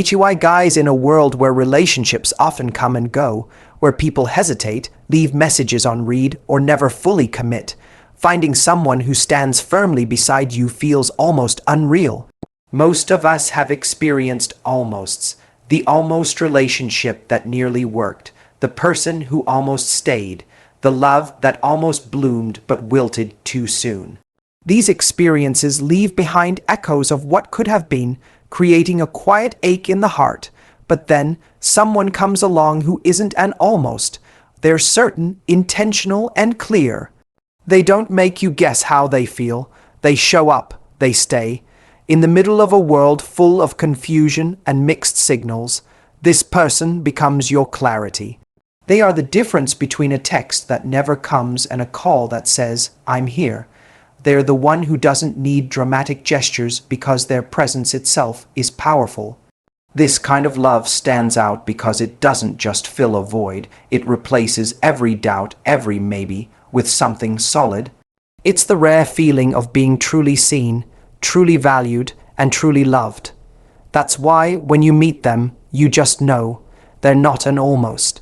Guys, in a world where relationships often come and go, where people hesitate, leave messages on read, or never fully commit, finding someone who stands firmly beside you feels almost unreal. Most of us have experienced almosts, the almost relationship that nearly worked, the person who almost stayed, the love that almost bloomed but wilted too soon. These experiences leave behind echoes of what could have been, creating a quiet ache in the heart. But then, someone comes along who isn't an almost. They're certain, intentional, and clear. They don't make you guess how they feel. They show up, they stay. In the middle of a world full of confusion and mixed signals, this person becomes your clarity. They are the difference between a text that never comes and a call that says, "I'm here." They're the one who doesn't need dramatic gestures because their presence itself is powerful. This kind of love stands out because it doesn't just fill a void, it replaces every doubt, every maybe, with something solid. It's the rare feeling of being truly seen, truly valued, and truly loved. That's why, when you meet them, you just know they're not an almost.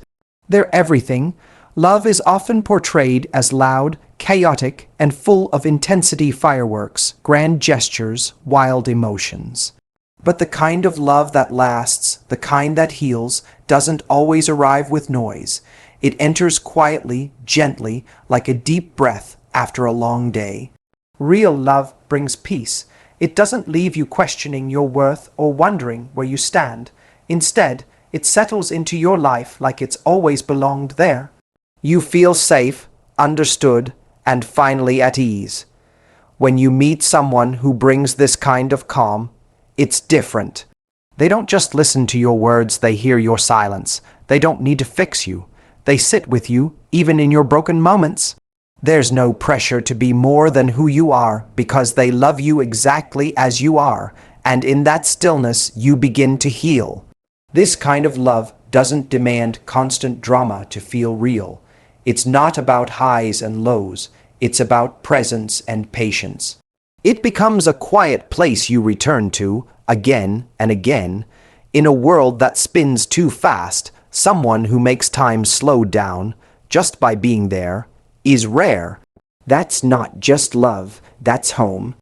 They're everything. Love is often portrayed as loud, chaotic, and full of intensity fireworks, grand gestures, wild emotions. But the kind of love that lasts, the kind that heals, doesn't always arrive with noise. It enters quietly, gently, like a deep breath after a long day. Real love brings peace. It doesn't leave you questioning your worth or wondering where you stand. Instead, it settles into your life like it's always belonged there. You feel safe, understood, and finally at ease. When you meet someone who brings this kind of calm, it's different. They don't just listen to your words, they hear your silence. They don't need to fix you. They sit with you, even in your broken moments. There's no pressure to be more than who you are because they love you exactly as you are, and in that stillness you begin to heal. This kind of love doesn't demand constant drama to feel real. It's not about highs and lows. It's about presence and patience. It becomes a quiet place you return to again and again. In a world that spins too fast, someone who makes time slow down just by being there is rare. That's not just love, that's home.